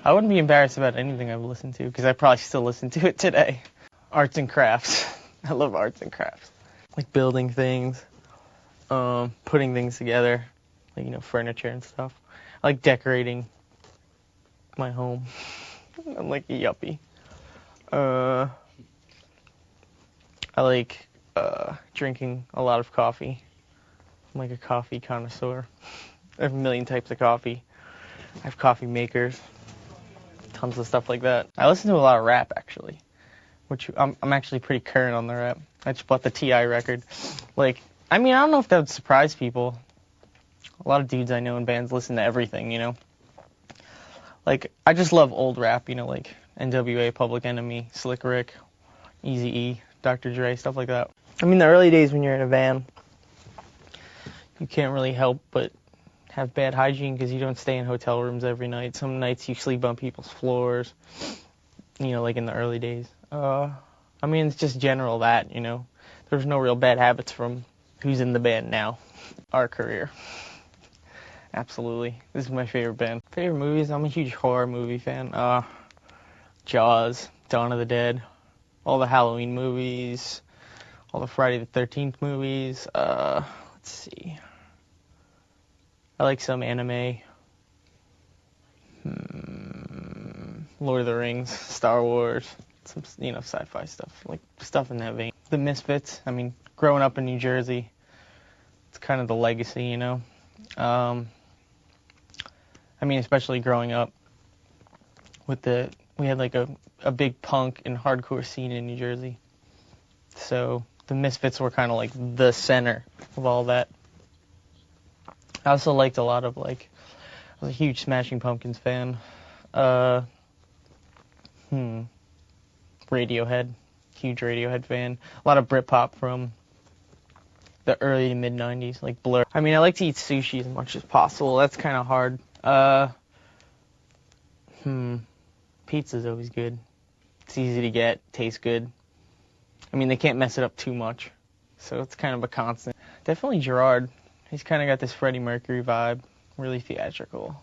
I wouldn't be embarrassed about anything I've listened to because I probably still listen to it today. Arts and crafts. I love arts and crafts. Like building things, putting things together, like, furniture and stuff. I like decorating my home. I'm like a yuppie. I like drinking a lot of coffee. I'm like a coffee connoisseur. I have a million types of coffee. I have coffee makers, tons of stuff like that. I listen to a lot of rap, actually, which I'm actually pretty current on the rap. I just bought the T.I. record. I don't know if that would surprise people. A lot of dudes I know in bands listen to everything, I just love old rap, like NWA, Public Enemy, Slick Rick, Eazy-E, Dr. Dre, stuff like that. The early days when you're in a van, you can't really help but have bad hygiene because you don't stay in hotel rooms every night. Some nights you sleep on people's floors, like in the early days. It's just general that, There's no real bad habits from who's in the band now. Our career. Absolutely. This is my favorite band. Favorite movies? I'm a huge horror movie fan. Jaws, Dawn of the Dead, all the Halloween movies, all the Friday the 13th movies. Let's see. I like some anime. Lord of the Rings, Star Wars, some, sci-fi stuff, like stuff in that vein. The Misfits, growing up in New Jersey, it's kind of the legacy, especially growing up we had like a big punk and hardcore scene in New Jersey. So the Misfits were kind of like the center of all that. I also liked a lot of I was a huge Smashing Pumpkins fan. Radiohead, huge Radiohead fan. A lot of Britpop from the early to mid 90s, like Blur. I like to eat sushi as much as possible. That's kind of hard. Pizza's always good. It's easy to get, tastes good. They can't mess it up too much, so it's kind of a constant. Definitely Gerard. He's kind of got this Freddie Mercury vibe, really theatrical,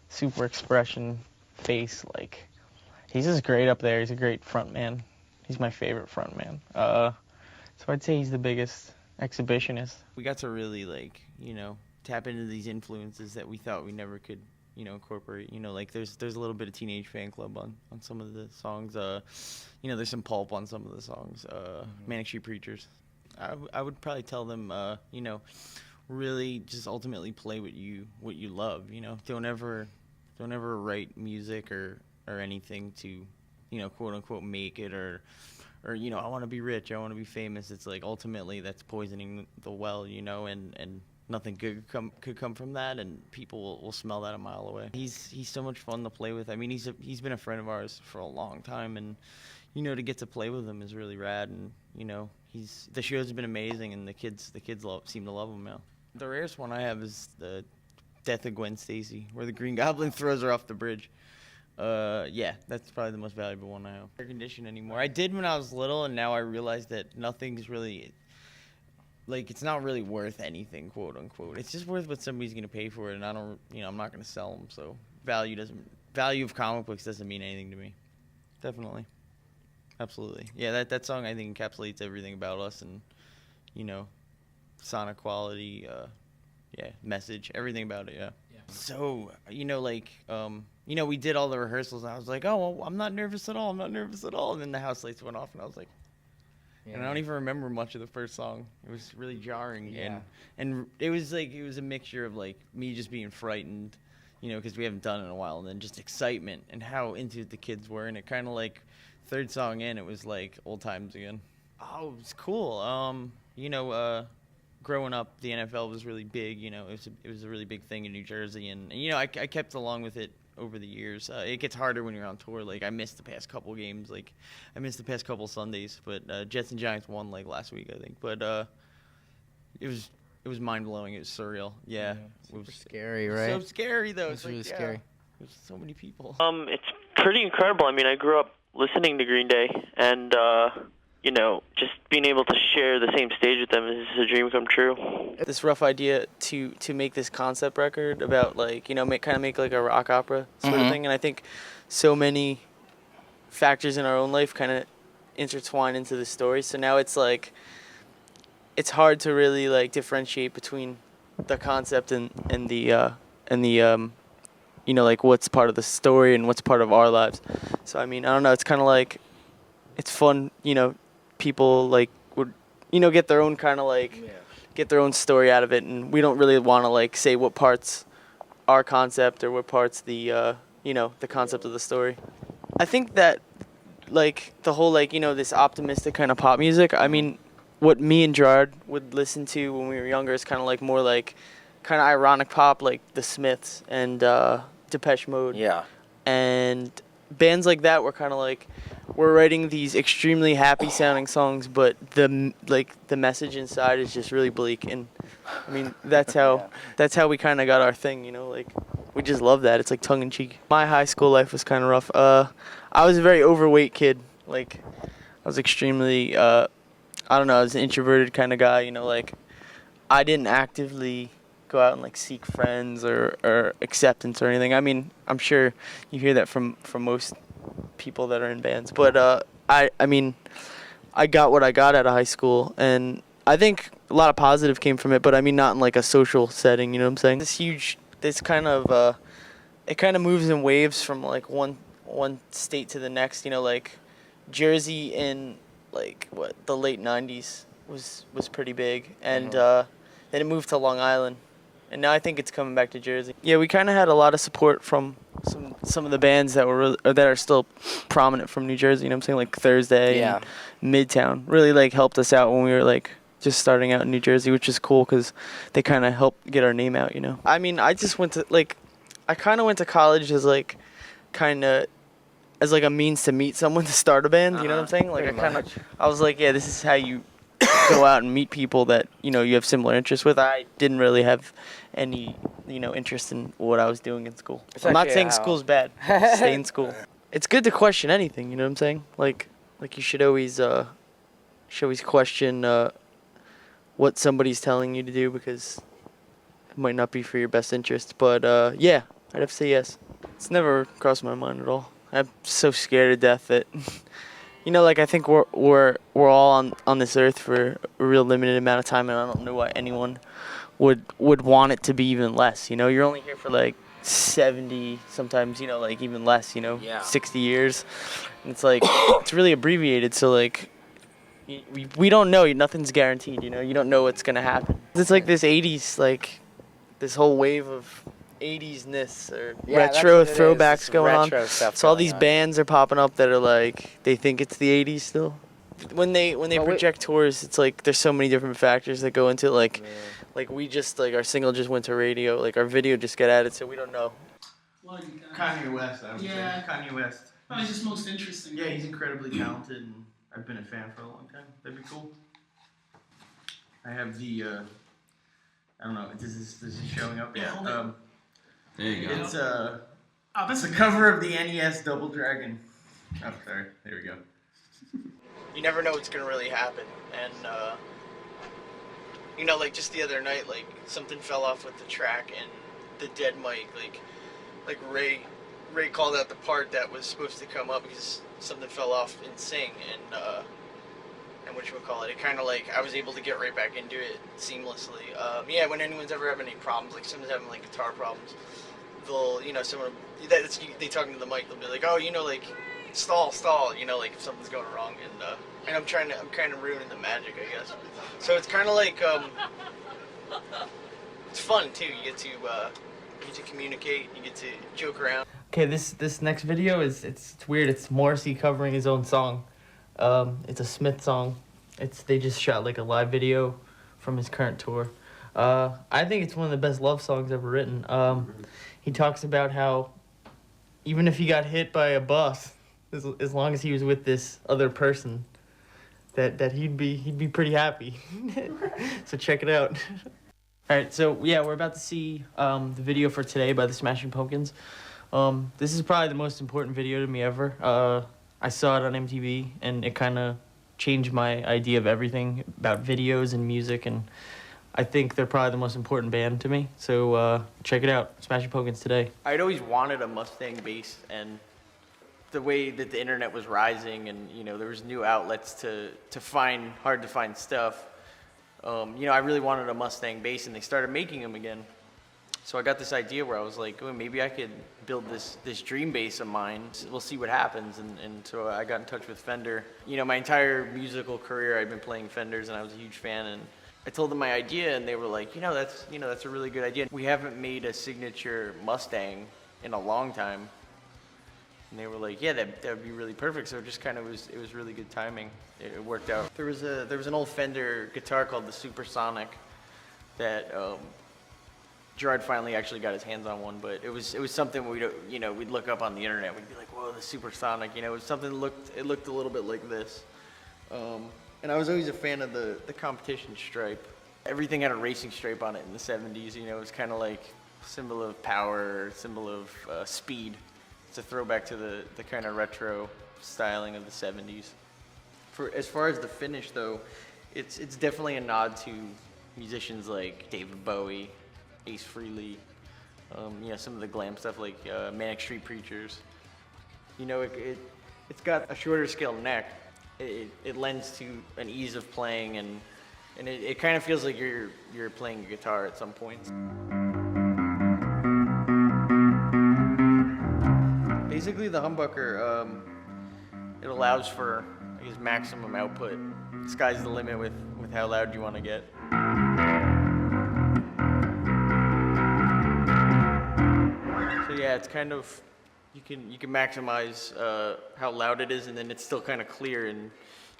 super expression, face, he's just great up there. He's a great front man. He's my favorite front man. So I'd say he's the biggest exhibitionist. We got to really, tap into these influences that we thought we never could, incorporate. There's a little bit of Teenage Fan Club on some of the songs. There's some Pulp on some of the songs. Manic Street Preachers. I would probably tell them, really just ultimately play what you love. Don't ever write music or anything to, quote unquote make it or I want to be rich, I want to be famous. It's ultimately that's poisoning the well, and nothing good could come from that, and people will smell that a mile away. He's so much fun to play with. He's been a friend of ours for a long time, and to get to play with him is really rad, and the show's been amazing, and the kids seem to love him now. The rarest one I have is the Death of Gwen Stacy, where the Green Goblin throws her off the bridge. Yeah, that's probably the most valuable one I have. Air conditioned anymore. I did when I was little, and now I realize that nothing's really, it's not really worth anything, quote unquote. It's just worth what somebody's gonna pay for it, and I don't, I'm not gonna sell them. So value of comic books doesn't mean anything to me. Definitely, absolutely. Yeah, that song I think encapsulates everything about us, and sonic quality, message, everything about it. Yeah. So, we did all the rehearsals, and I was like, oh, well, I'm not nervous at all. And then the house lights went off, and I was like, and I don't even remember much of the first song. It was really jarring. Yeah. And it was a mixture of me just being frightened, because we haven't done it in a while, and then just excitement and how into it the kids were. And it kind of third song in, it was old times again. Oh, it was cool. Growing up, the NFL was really big. It was a really big thing in New Jersey, and I kept along with it over the years. It gets harder when you're on tour. I missed the past couple games. I missed the past couple Sundays. But Jets and Giants won last week, I think. But it was mind blowing. It was surreal. Yeah, it was scary, right? So scary though. It's really scary. There's so many people. It's pretty incredible. I grew up listening to Green Day, and just being able to share the same stage with them is a dream come true. This rough idea to make this concept record about like make like a rock opera sort of thing, and I think so many factors in our own life kind of intertwine into the story. So now it's like it's hard to really like differentiate between the concept and the like what's part of the story and what's part of our lives. So I mean, I don't know. It's kind of like it's fun, people like would get their own kind of like get their own story out of it, and we don't really want to like say what parts our concept or what parts the the concept of the story. I think that like the whole like this optimistic kind of pop music, I mean, what me and Gerard would listen to when we were younger is kind of like more like kind of ironic pop, like the Smiths and Depeche Mode. Yeah. And bands like that were kind of like we're writing these extremely happy sounding songs, but the message inside is just really bleak. And I mean that's how we kind of got our thing, like we just love that. It's like tongue in cheek. My high school life was kind of rough. I was a very overweight kid. Like I was extremely I don't know, I was an introverted kind of guy, like I didn't actively go out and like seek friends or acceptance or anything. I mean, I'm sure you hear that from most people that are in bands, but I mean, I got what I got out of high school, and I think a lot of positive came from it, but I mean not in like a social setting, you know what I'm saying? This kind of it kind of moves in waves from like one state to the next, like Jersey in like the late 90s was pretty big, and then it moved to Long Island, and now I think it's coming back to Jersey. Yeah, we kind of had a lot of support from some of the bands that are still prominent from New Jersey, you know what I'm saying, like Thursday and Midtown really like helped us out when we were like just starting out in New Jersey, which is cool because they kind of helped get our name out, I mean, I just went to I kind of went to college as like as like a means to meet someone to start a band, you know what I'm saying? Like I was like, yeah, this is how you go out and meet people that, you have similar interests with. I didn't really have any, interest in what I was doing in school. I'm not saying school's bad. Stay in school. It's good to question anything, you know what I'm saying? Like you should always question what somebody's telling you to do, because it might not be for your best interest. But yeah, I'd have to say yes. It's never crossed my mind at all. I'm so scared to death that, like I think we're all on this earth for a real limited amount of time, and I don't know why anyone would want it to be even less. You're only here for like 70, sometimes like even less. 60 years. And it's like it's really abbreviated. So like we don't know. Nothing's guaranteed. You don't know what's gonna happen. It's like this 80s, like this whole wave of 80s-ness or retro throwbacks going on. So all these bands are popping up that are like they think it's the 80s still. When they project tours, it's like there's so many different factors that go into it. Like we just like our single just went to radio, like our video just got added, so we don't know. Well, you Kanye West, I would say. Kanye West. Oh, he's just most interesting. Yeah, he's incredibly talented, and I've been a fan for a long time. That'd be cool. I have the I don't know. Is this showing up? Yeah. There you go. It's it's a cover of the NES Double Dragon. Oh, sorry. There we go. You never know what's gonna really happen, and like just the other night, like something fell off with the track and the dead mic, like Ray called out the part that was supposed to come up because something fell off in Sing, and whatchamacallit, it kind of like I was able to get right back into it seamlessly. Yeah, when anyone's ever having any problems, like someone's having like guitar problems, they'll, someone, they talking to the mic, they'll be like, oh, like, stall, like if something's going wrong, and I'm kind of ruining the magic, I guess. So it's kind of like, it's fun too. You get to communicate, you get to joke around. Okay, this next video it's weird. It's Morrissey covering his own song. It's a Smith song. They just shot like a live video from his current tour. I think it's one of the best love songs ever written. He talks about how even if he got hit by a bus, as long as he was with this other person, that he'd be pretty happy. So check it out. All right, so yeah, we're about to see the video for today by the Smashing Pumpkins. This is probably the most important video to me ever. I saw it on MTV, and it kind of changed my idea of everything about videos and music, and I think they're probably the most important band to me. So check it out, Smashing Pumpkins today. I'd always wanted a Mustang bass, and the way that the internet was rising, and there was new outlets to find hard to find stuff. I really wanted a Mustang bass, and they started making them again. So I got this idea where I was like, oh, maybe I could build this dream bass of mine. We'll see what happens. And so I got in touch with Fender. My entire musical career I've been playing Fenders, and I was a huge fan. And I told them my idea, and they were like, that's a really good idea. We haven't made a signature Mustang in a long time. And they were like, yeah, that would be really perfect. So it just kind of it was really good timing. It worked out. There was an old Fender guitar called the Supersonic that Gerard finally actually got his hands on one, but it was something we'd look up on the internet. We'd be like, whoa, the Supersonic. It was something that looked a little bit like this. And I was always a fan of the competition stripe. Everything had a racing stripe on it in the 70s. It was kind of like a symbol of power, symbol of speed. It's a throwback to the kind of retro styling of the 70s. As far as the finish, though, it's definitely a nod to musicians like David Bowie, Ace Frehley, some of the glam stuff like Manic Street Preachers. It's got a shorter scale neck. It lends to an ease of playing, and it kind of feels like you're playing a guitar at some points. Basically, the humbucker it allows for maximum output. Sky's the limit with how loud you want to get. So yeah, it's kind of you can maximize how loud it is, and then it's still kind of clear, and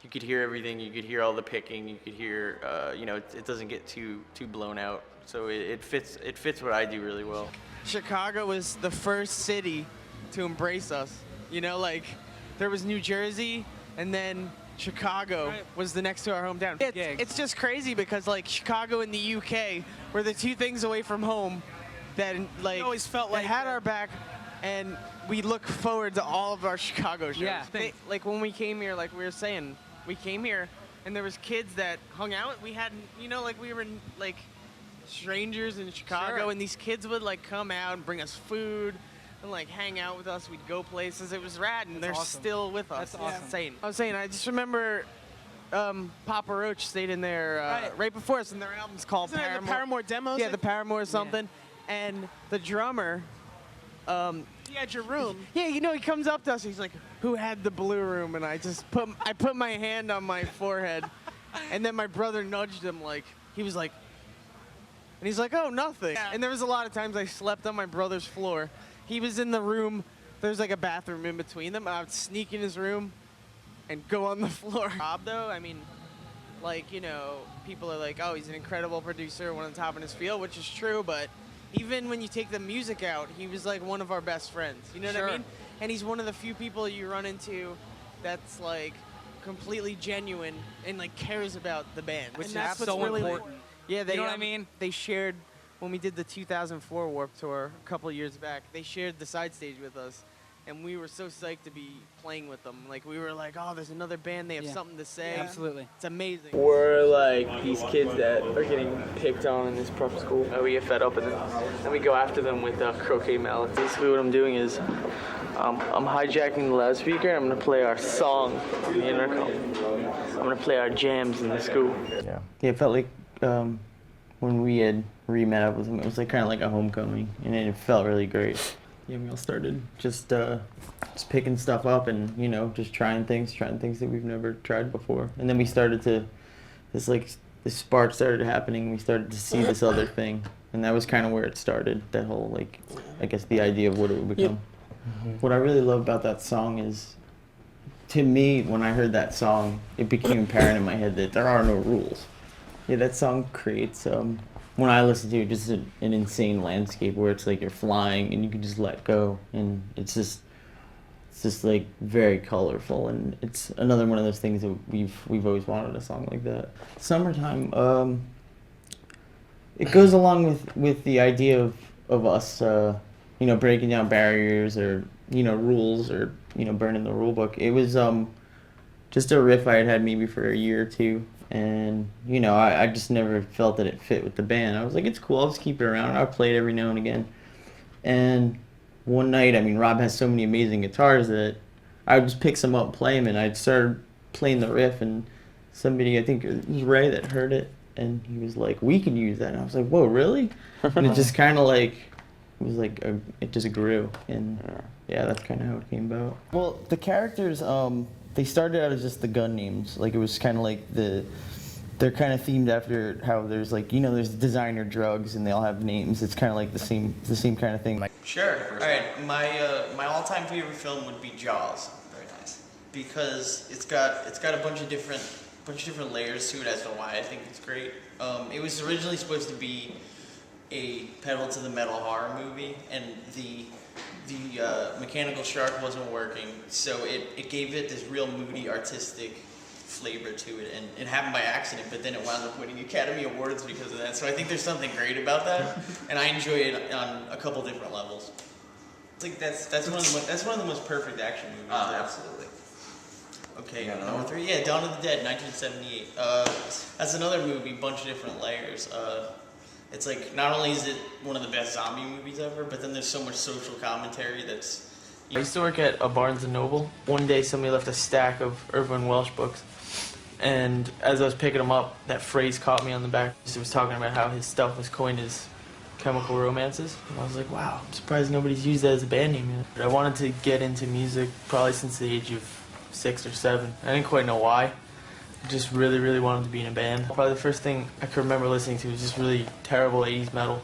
you could hear everything. You could hear all the picking. You could hear it doesn't get too blown out. So it fits what I do really well. Chicago was the first city to embrace us. There was New Jersey, and then Chicago was the next to our hometown. It's just crazy because Chicago and the UK were the two things away from home that always felt like had our back, and we look forward to all of our Chicago shows. Yeah. When we came here, like we were saying, we came here and there was kids that hung out. We hadn't, we were strangers in Chicago, Sure. and these kids would come out and bring us food and hang out with us. We'd go places. It was rad, and That's they're awesome. still with us. That's It's awesome. insane. I was saying, I just remember Papa Roach stayed in there right before us, and their album's called Isn't it Paramore. the Paramore demos? Yeah, the Paramore or something. And the drummer, He had your room. yeah, he comes up to us. He's like, "Who had the blue room?" And I put my hand on my forehead, and then my brother nudged him. He was like, and he's like, "Oh, nothing." Yeah. And there was a lot of times I slept on my brother's floor. He was in the room. There's a bathroom in between them. I would sneak in his room and go on the floor. Rob, though, people are like, "Oh, he's an incredible producer, one on top in his field," which is true, but even when you take the music out, he was one of our best friends. You know what I Sure. mean? And he's one of the few people you run into that's completely genuine and cares about the band, which And is that's what's so really important. Yeah, they You know what I mean? They shared when we did the 2004 Warped Tour a couple of years back. They shared the side stage with us, and we were so psyched to be playing with them. We were like, "Oh, there's another band. They have Yeah. something to say." Yeah, absolutely. It's amazing. We're these kids that are getting picked on in this prep school. We get fed up with them, and we go after them with croquet mallets. Basically what I'm doing is I'm hijacking the loudspeaker. I'm going to play our song on the intercom. I'm going to play our jams in the school. Yeah, it felt like when we had re-met up with them, it was kind of like a homecoming, and it felt really great. Yeah, we all started just picking stuff up and just trying things that we've never tried before. And then we started to this spark started happening. We started to see this other thing, and that was kind of where it started. That whole I guess the idea of what it would become. Mm-hmm. What I really love about that song is, to me, when I heard that song, it became apparent in my head that there are no rules. Yeah, that song creates when I listen to it, just an insane landscape where it's you're flying and you can just let go, and it's just very colorful, and it's another one of those things that we've always wanted a song like that. Summertime, it goes along with the idea of us breaking down barriers or rules or burning the rule book. It was just a riff I had maybe for a year or two. And, you know, I just never felt that it fit with the band. I was like, it's cool, I'll just keep it around. I'll play it every now and again. And one night, I mean, Rob has so many amazing guitars that I would just pick some up and play them, and I'd start playing the riff, and somebody, I think it was Ray, that heard it, and he was like, we could use that. And I was like, whoa, really? And it just kind of like, it was like, it just grew. And yeah, that's kind of how it came about. Well, the characters, they started out as just the gun names. Like, it was kind of like they're kind of themed after how there's like, you know, there's designer drugs and they all have names. It's kind of like the same kind of thing. Sure. All right. My all-time favorite film would be Jaws. Very nice. Because it's got a bunch of different layers to it as to why I think it's great. It was originally supposed to be a pedal to the metal horror movie, and the mechanical shark wasn't working, so it gave it this real moody, artistic flavor to it, and it happened by accident, but then it wound up winning Academy Awards because of that. So I think there's something great about that, and I enjoy it on a couple different levels. It's like that's one of the most perfect action movies. Absolutely. Okay, number 3, yeah, Dawn of the Dead, 1978. That's another movie, bunch of different layers. It's like, not only is it one of the best zombie movies ever, but then there's so much social commentary that's... I used to work at a Barnes & Noble. One day somebody left a stack of Irvin Welsh books, and as I was picking them up, that phrase caught me on the back. It was talking about how his stuff was coined as chemical romances. And I was like, wow, I'm surprised nobody's used that as a band name yet. I wanted to get into music probably since the age of 6 or 7. I didn't quite know why. I just really, really wanted to be in a band. Probably the first thing I could remember listening to was just really terrible 80s metal,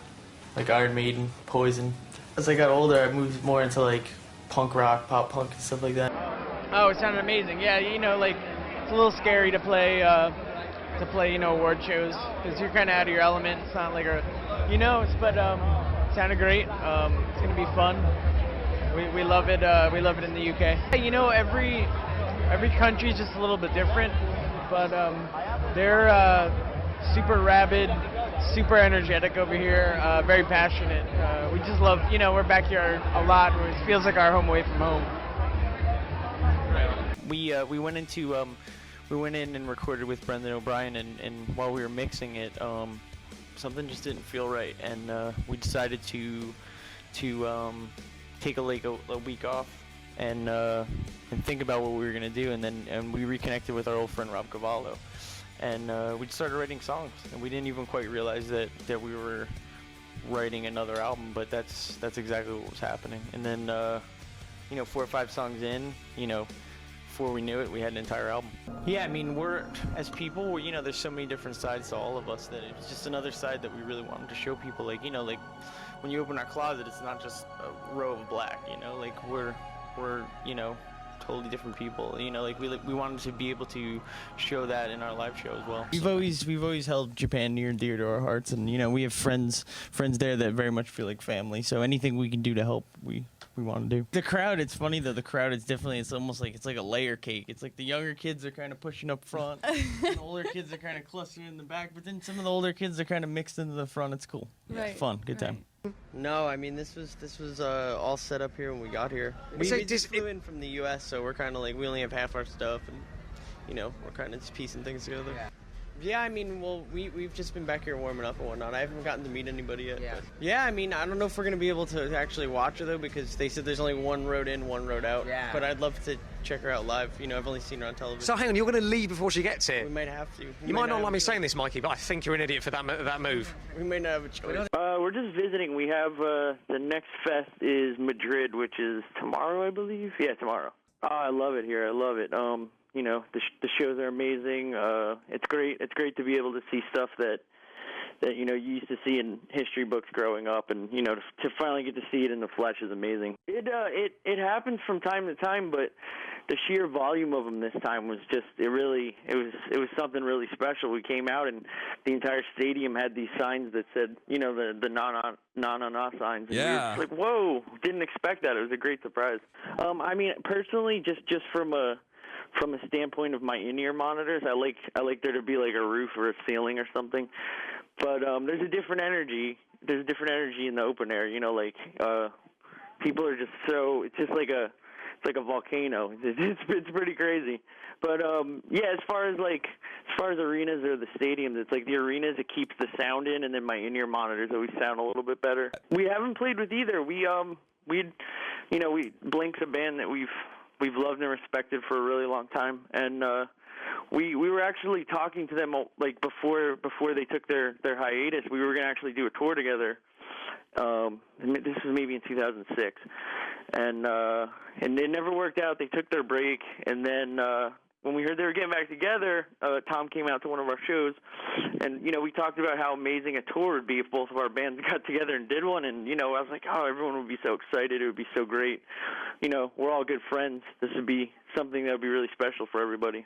like Iron Maiden, Poison. As I got older, I moved more into like punk rock, pop punk, and stuff like that. Oh, it sounded amazing. Yeah, you know, like it's a little scary to play, you know, award shows because you're kind of out of your element. It's not like but it sounded great. It's gonna be fun. We love it. We love it in the UK. You know, every country is just a little bit different, but they're super rabid, super energetic over here, very passionate. We just love, you know, we're back here a lot. It feels like our home away from home. We went in and recorded with Brendan O'Brien, and while we were mixing it, something just didn't feel right, and we decided to take a week off and think about what we were gonna do, and we reconnected with our old friend Rob Cavallo, and we started writing songs, and we didn't even quite realize that we were writing another album, but that's exactly what was happening. And then 4 or 5 songs in, before we knew it, we had an entire album. Yeah, I mean, we're, as people, there's so many different sides to all of us that it's just another side that we really wanted to show people. Like, like when you open our closet, it's not just a row of black, like we're totally different people. Like we wanted to be able to show that in our live show as well. We've always held Japan near and dear to our hearts, and we have friends there that very much feel like family. So anything we can do to help, we want to do. The crowd, it's funny though. The crowd is definitely, it's almost like it's like a layer cake. It's like the younger kids are kind of pushing up front, and the older kids are kind of clustering in the back. But then some of the older kids are kind of mixed into the front. It's cool. Right. It's fun. Good time. No, I mean this was all set up here when we got here. We just flew in from the U.S., so we're kind of like, we only have half our stuff, and we're kind of just piecing things together. Yeah, I mean, well, we've just been back here warming up and whatnot. I haven't gotten to meet anybody yet. Yeah. Yeah, I mean, I don't know if we're gonna be able to actually watch her though, because they said there's only one road in, one road out. Yeah. But I'd love to check her out live. I've only seen her on television. So hang on, you're going to leave before she gets here? We might have to. You might not like me saying this, Mikey, but I think you're an idiot for that move. We may not have a choice. We're just visiting. We have the next fest is Madrid, which is tomorrow, I believe. Yeah, tomorrow. Oh, I love it here. I love it. The shows are amazing. It's great. It's great to be able to see stuff that you used to see in history books growing up, and to finally get to see it in the flesh is amazing. It happens from time to time, but the sheer volume of them this time was just it was something really special. We came out and the entire stadium had these signs that said the na signs. And yeah. We were like, whoa, didn't expect that. It was a great surprise. I mean, personally, just from a standpoint of my in-ear monitors, I like there to be like a roof or a ceiling or something. But there's a different energy. There's a different energy in the open air. People are just so. It's just like a volcano. It's pretty crazy. But yeah, as far as arenas or the stadiums, it's like the arenas, it keeps the sound in, and then my in-ear monitors always sound a little bit better. We haven't played with either. Blink's a band that we've loved and respected for a really long time, and we were actually talking to them like before they took their hiatus. We were gonna actually do a tour together. This was maybe in 2006, and it never worked out. They took their break, and then when we heard they were getting back together, Tom came out to one of our shows, and we talked about how amazing a tour would be if both of our bands got together and did one. And I was like, oh, everyone would be so excited. It would be so great. We're all good friends. This would be something that would be really special for everybody.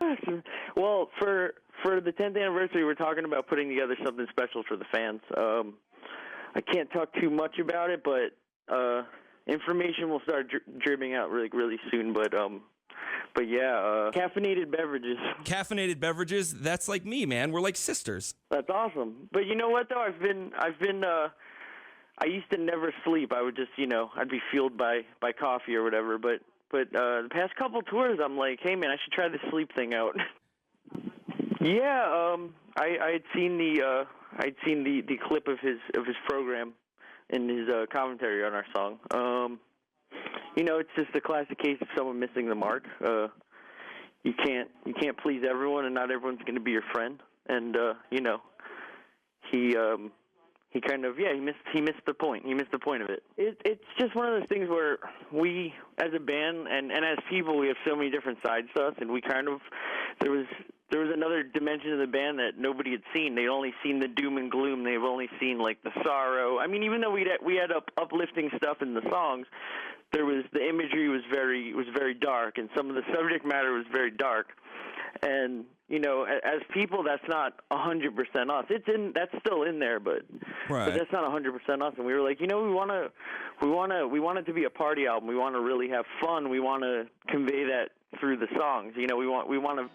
Well, for the 10th anniversary, we're talking about putting together something special for the fans. I can't talk too much about it, but information will start dripping out really soon. But yeah, caffeinated beverages. Caffeinated beverages. That's like me, man. We're like sisters. That's awesome. But you know what though? I've been. I used to never sleep. I would just, I'd be fueled by coffee or whatever. But the past couple tours, I'm like, hey man, I should try the sleep thing out. Yeah, I'd seen the clip of his program and his commentary on our song. It's just a classic case of someone missing the mark. You can't please everyone, and not everyone's going to be your friend. And he kind of he missed the point. He missed the point of it. It's just one of those things where we, as a band and as people, we have so many different sides to us, and we kind of there was another dimension of the band that nobody had seen. They'd only seen the doom and gloom. They've only seen like the sorrow. I mean, even though we had uplifting stuff in the songs, the imagery was very dark, and some of the subject matter was very dark. And as people, that's not 100% us. That's still in there, but that's not 100% us. And we were like, we want it to be a party album. We want to really have fun. We want to convey that through the songs. We want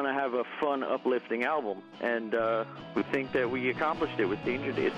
to have a fun, uplifting album, and we think that we accomplished it with Danger Days.